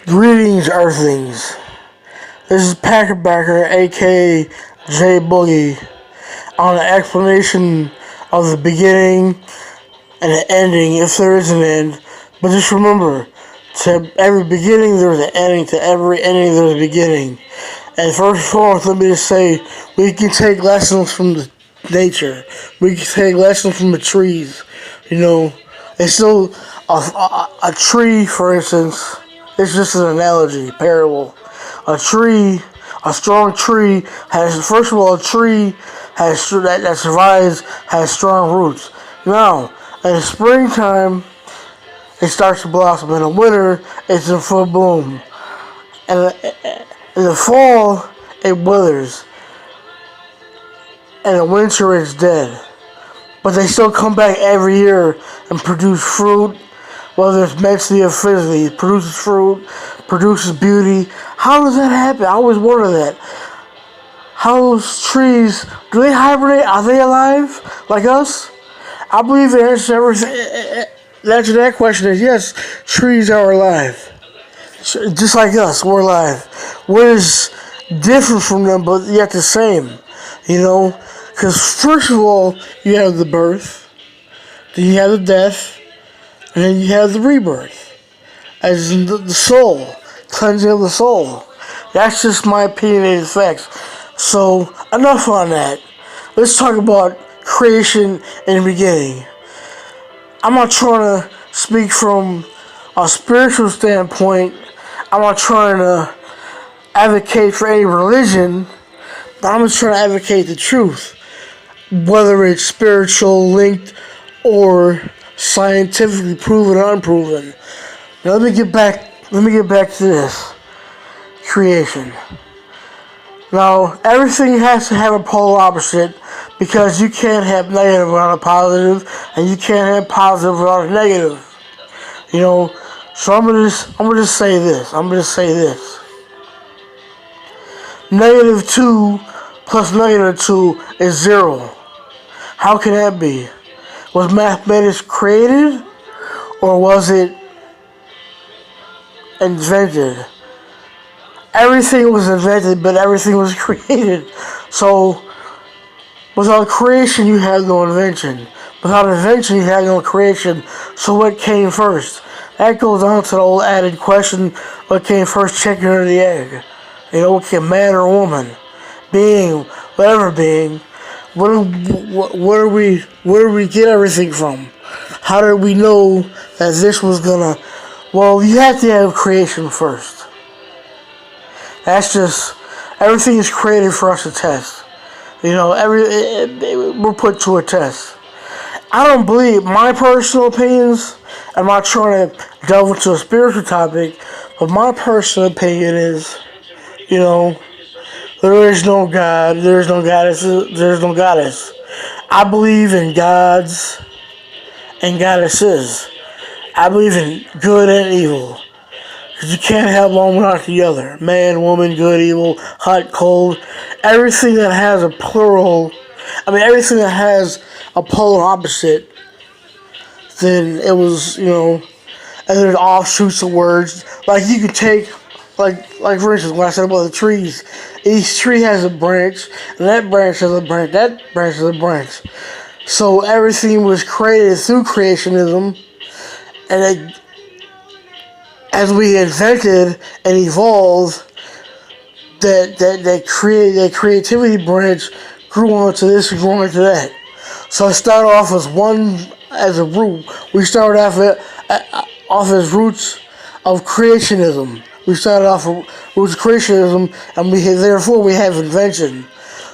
Greetings, Earthlings. This is Packerbacker, aka J Boogie, on an explanation of the beginning and the ending, if there is an end. But just remember, to every beginning there's an ending, to every ending there's a beginning. And first and foremost, let me just say, we can take lessons from the nature. We can take lessons from the trees. You know, it's still a tree, for instance. It's just an analogy, parable. A tree, a strong tree has, first of all, a tree has that survives has strong roots. Now, in the springtime, it starts to blossom. In the winter, it's in full bloom. And in the fall, it withers. And in the winter, it's dead. But they still come back every year and produce fruit, whether it's mentally or physically. It produces fruit, produces beauty. How does that happen? I always wonder that. How those trees, do they hibernate? Are they alive like us? I believe the answer to that question is yes, trees are alive. Just like us, we're alive. We're different from them, but yet the same. You know? Because first of all, you have the birth, then you have the death, and then you have the rebirth, as in the soul, cleansing of the soul. That's just my opinionated facts. So, enough on that. Let's talk about creation in the beginning. I'm not trying to speak from a spiritual standpoint. I'm not trying to advocate for any religion, but I'm just trying to advocate the truth. Whether it's spiritual, linked, or scientifically proven or unproven. Now let me get back to this. Creation. Now, everything has to have a polar opposite because you can't have negative without a positive, and you can't have positive without a negative. You know, so I'm gonna just say this. Negative 2 plus negative 2 is 0. How can that be? Was mathematics created or was it invented? Everything was invented, but everything was created. So, without creation, you had no invention. Without invention, you had no creation. So, what came first? That goes on to the old added question: what came first, chicken or the egg? You know, what came, man or woman? Being, whatever being. Where do we get everything from? How did we know that this was gonna? Well, you have to have creation first. That's just everything is created for us to test. You know, we're put to a test. I don't believe my personal opinions. I'm not trying to delve into a spiritual topic, but my personal opinion is, you know. There is no God, there is no goddess, there is no goddess. I believe in gods and goddesses. I believe in good and evil. Because you can't have one without the other. Man, woman, good, evil, hot, cold. Everything that has a plural, everything that has a polar opposite, then it was, you know, and there's offshoots of words. Like you could take, like for instance, when I said about the trees, each tree has a branch, and that branch has a branch, that branch has a branch. So everything was created through creationism, and as we invented and evolved, that creativity branch grew onto this and grew onto that. So it started off as a root. We started off as roots of creationism. We started off with roots of creationism, and therefore we have invention.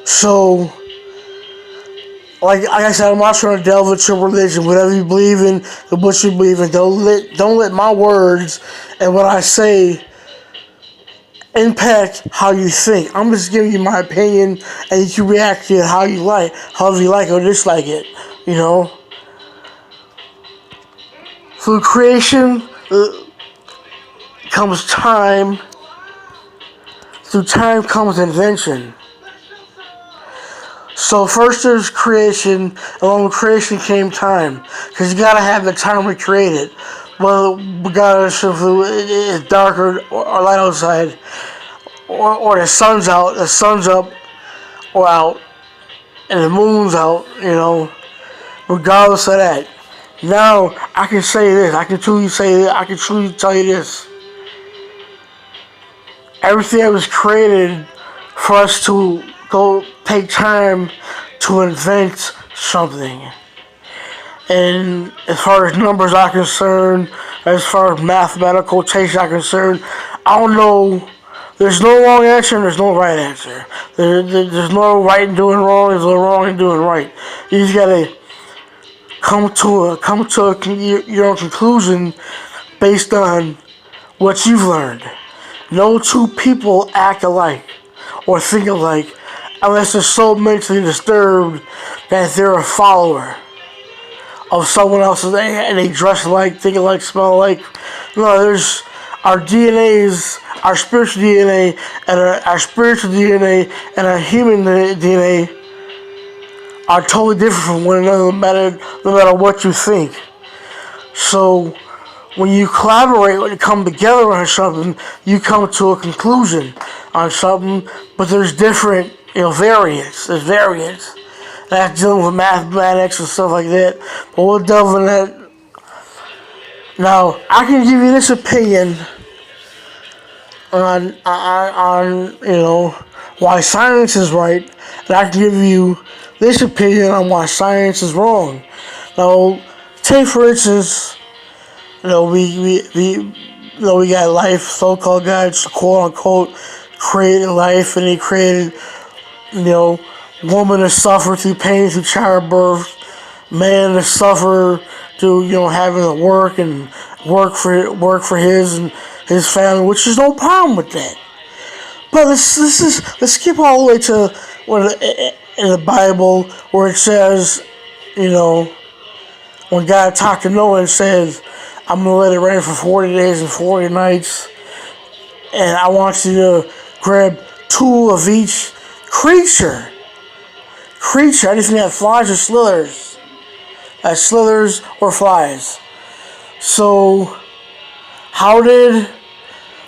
So, like I said, I'm not trying to delve into religion. Whatever you believe in, what you believe in. Don't let my words and what I say impact how you think. I'm just giving you my opinion, and you can react to it however you like or dislike it. You know. Through creation comes time. Through time comes invention. So first there's creation, along with creation came time. Because you gotta have the time to create it. well, regardless if it's dark or light outside, or the sun's up or out, and the moon's out, regardless of that. Now, I can say this, I can truly say this, I can truly tell you this. Everything that was created for us to go take time to invent something. And as far as numbers are concerned, as far as mathematical takes are concerned, I don't know. There's no wrong answer and there's no right answer. There's no right in doing wrong. There's no wrong in doing right. You just gotta come to your own conclusion based on what you've learned. No two people act alike or think alike unless they're so mentally disturbed that they're a follower of someone else and they dress alike, think alike, smell alike. No, there's our DNAs, our spiritual DNA, and our spiritual DNA and our human DNA are totally different from one another, no matter what you think. So when you collaborate, when you come together on something, you come to a conclusion on something, but there's different, variants. There's variants. That's dealing with mathematics and stuff like that. But we'll delve in that. Now, I can give you this opinion on why science is right, and I can give you this opinion on why science is wrong. Now, take for instance, we got life, so-called God, quote unquote, created life, and He created, woman to suffer through pain through childbirth, man to suffer through having to work and work for his and his family, which is no problem with that. But let's skip all the way to in the Bible where it says, when God talked to Noah and says, "I'm gonna let it rain for 40 days and 40 nights, and I want you to grab 2 of each creature, anything that flies or slithers or flies." So how did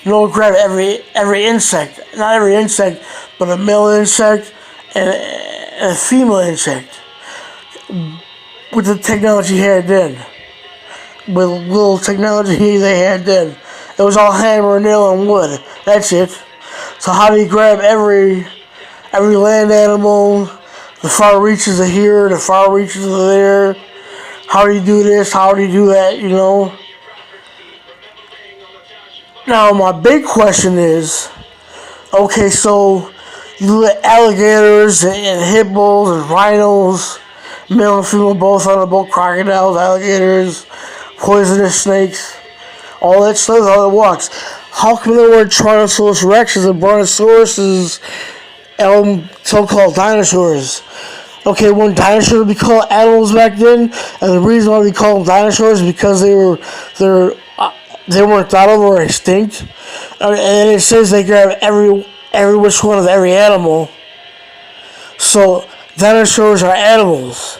Noah grab every insect? Not every insect, but a male insect and a female insect with the technology he had then. With little technology they had then. It was all hammer, nail, and wood. That's it. So how do you grab every land animal? The far reaches are here, the far reaches are there. How do you do this? How do you do that? Now, my big question is, okay, so you let alligators and hippos and rhinos, male and female both on the boat, crocodiles, alligators, poisonous snakes, all that stuff, all it walks. How come there were Tyrannosaurus rexes and Brontosauruses and so-called dinosaurs? Okay, when dinosaurs would be called animals back then, and the reason why we call them dinosaurs is because they weren't thought of or extinct. And it says they grab every which one of every animal. So dinosaurs are animals.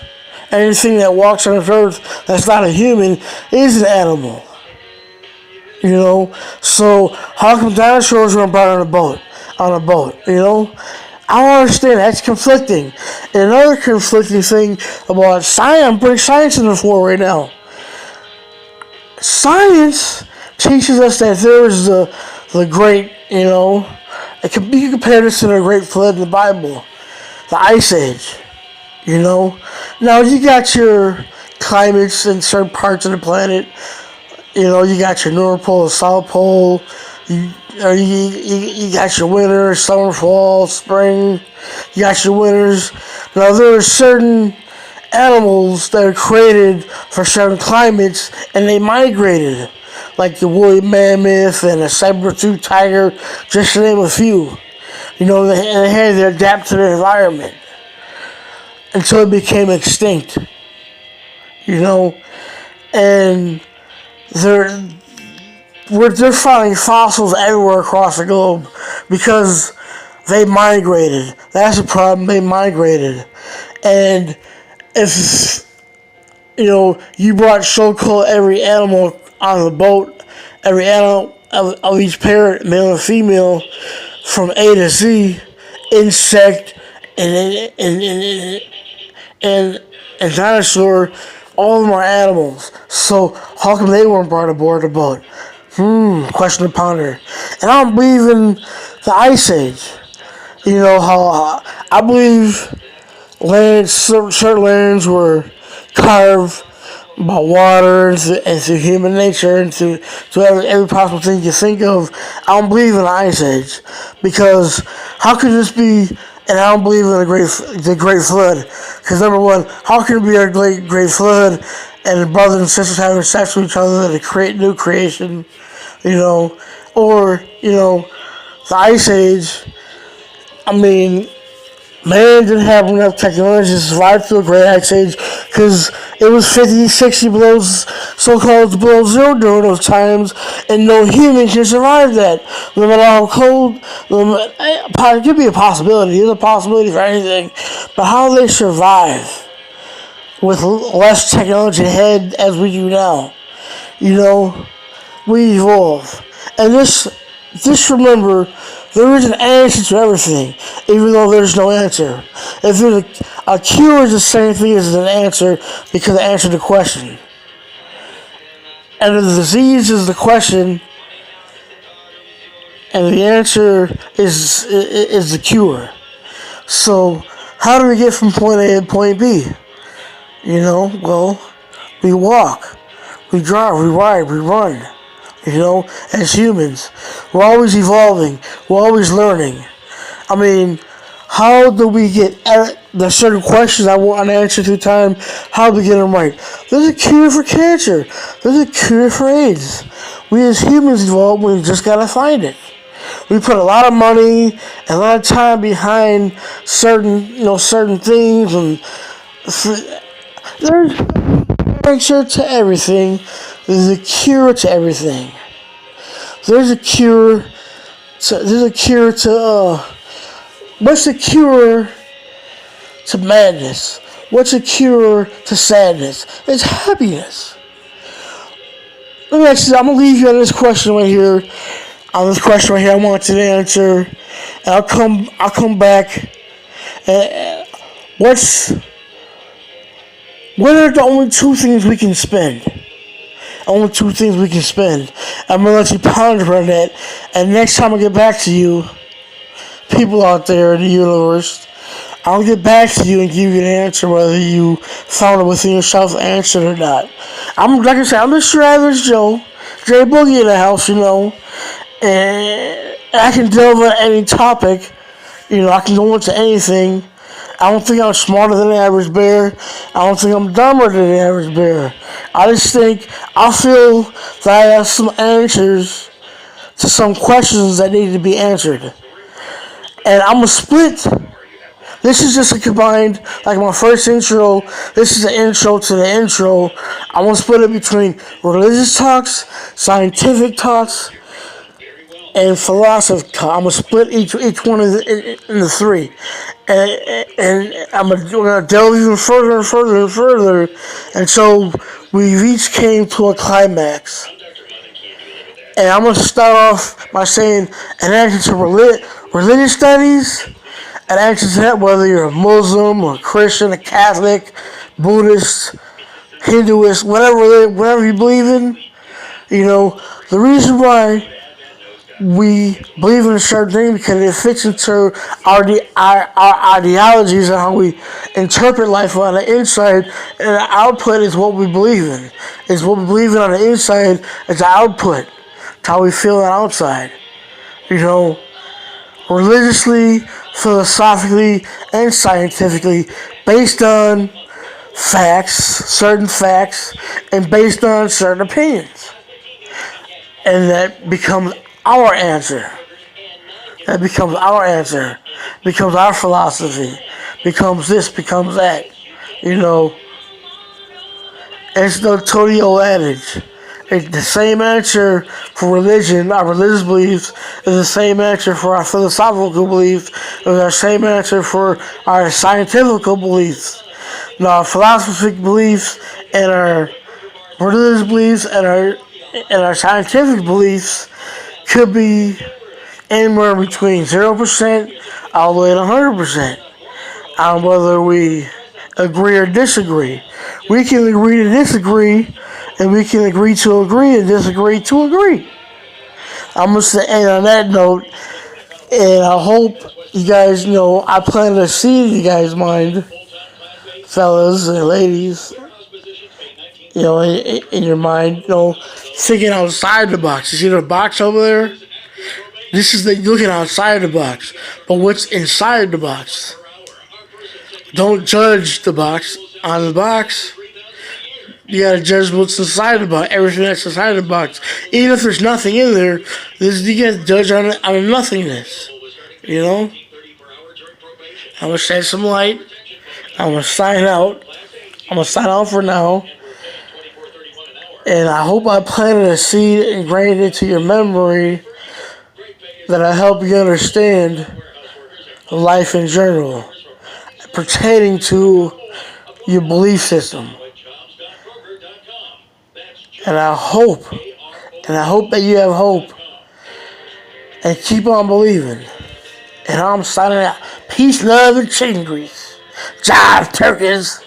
Anything that walks on this earth that's not a human is an animal. So how come dinosaurs weren't brought on a boat? I don't understand. That's conflicting. And another conflicting thing about science, I'm bringing science in the fore right now. Science teaches us that there is the great, it can be compared this to the great flood in the Bible, the Ice Age. Now you got your climates in certain parts of the planet. You got your North Pole, South Pole. You got your winter, summer, fall, spring. You got your winters. Now there are certain animals that are created for certain climates, and they migrated, like the woolly mammoth and the saber-toothed tiger, just to name a few. They had to adapt to the environment until it became extinct. And they're finding fossils everywhere across the globe because they migrated. That's the problem. They migrated. And if you brought so-called every animal on the boat, every animal of each pair, male and female, from A to Z, insect and and dinosaur, all of them are animals. So how come they weren't brought aboard the boat? Question to ponder. And I don't believe in the Ice Age. You know how I believe lands, certain lands were carved by water and through human nature and through every possible thing you think of. I don't believe in the Ice Age because how could this be? And I don't believe in the Great Flood because number one, how can it be a Great Flood and the brothers and sisters having sex with each other to create new creation, you know, or the Ice Age. I mean, man didn't have enough technology to survive through a great ice age because it was 50, 60 below, so-called below zero during those times, and no human can survive that. No matter how cold, it could be a possibility. There's a possibility for anything. But how they survive with less technology ahead as we do now? You know, we evolve. And just remember, there is an answer to everything, even though there's no answer. If there's a cure is the same thing as an answer because it answered the question. And the disease is the question, and the answer is the cure. So, how do we get from point A to point B? Well, we walk, we drive, we ride, we run. As humans, we're always evolving, we're always learning. I mean, how do we get the certain questions I want an answer through time? How do we get them right? There's a cure for cancer. There's a cure for AIDS. We as humans evolve, we just gotta find it. We put a lot of money and a lot of time behind certain things, and there's an answer to everything. There's a cure to everything. There's a cure to what's the cure to madness? What's a cure to sadness? It's happiness. Let me ask you, I'm gonna leave you on this question right here. On this question right here, I want you to answer, and I'll come back. What are the only two things we can spend? Only two things we can spend. I'm gonna let you ponder on that, and next time I get back to you, people out there in the universe, I'll get back to you and give you an answer whether you found it within yourself answered or not. I'm like I said, I'm just your average Joe, J Boogie in the house, and I can delve on any topic. I can go into anything. I don't think I'm smarter than the average bear. I don't think I'm dumber than the average bear. I feel that I have some answers to some questions that need to be answered. And I'm going to split. This is just a combined, like my first intro, this is the intro to the intro. I'm going to split it between religious talks, scientific talks, and philosophy. I'm gonna split each one into three, and we're gonna delve even further and further and further, and so we've each came to a climax. And I'm gonna start off by saying an answer to religious studies, an answer to that whether you're a Muslim or a Christian, a Catholic, Buddhist, Hinduist, whatever you believe in. The reason why we believe in a certain thing because it fits into our ideologies and how we interpret life on the inside, and the output is what we believe in. It's what we believe in on the inside is the output. It's how we feel on the outside. Religiously, philosophically, and scientifically, based on certain facts, and based on certain opinions. And that becomes our answer. That becomes our answer. Becomes our philosophy. Becomes this, becomes that. It's the Todio adage. It's the same answer for religion, our religious beliefs, is the same answer for our philosophical beliefs, is our same answer for our scientific beliefs. Now, our philosophical beliefs and our religious beliefs and our And our scientific beliefs could be anywhere between 0% all the way to 100% on whether we agree or disagree. We can agree to disagree, and we can agree to agree and disagree to agree. I'm going to end on that note, and I hope you guys know I planted a seed in you guys' mind, fellas and ladies, in your mind, thinking outside the box. You see the box over there? This is looking outside the box, but what's inside the box? Don't judge the box on the box. You gotta judge what's inside the box, everything that's inside the box. Even if there's nothing in there, you gotta judge on the nothingness. I'm gonna shed some light. I'm gonna sign out. I'm gonna sign out for now. And I hope I planted a seed ingrained into your memory that'll help you understand life in general, pertaining to your belief system. And I hope that you have hope and keep on believing. And I'm signing out. Peace, love, and chicken grease. Jive turkeys.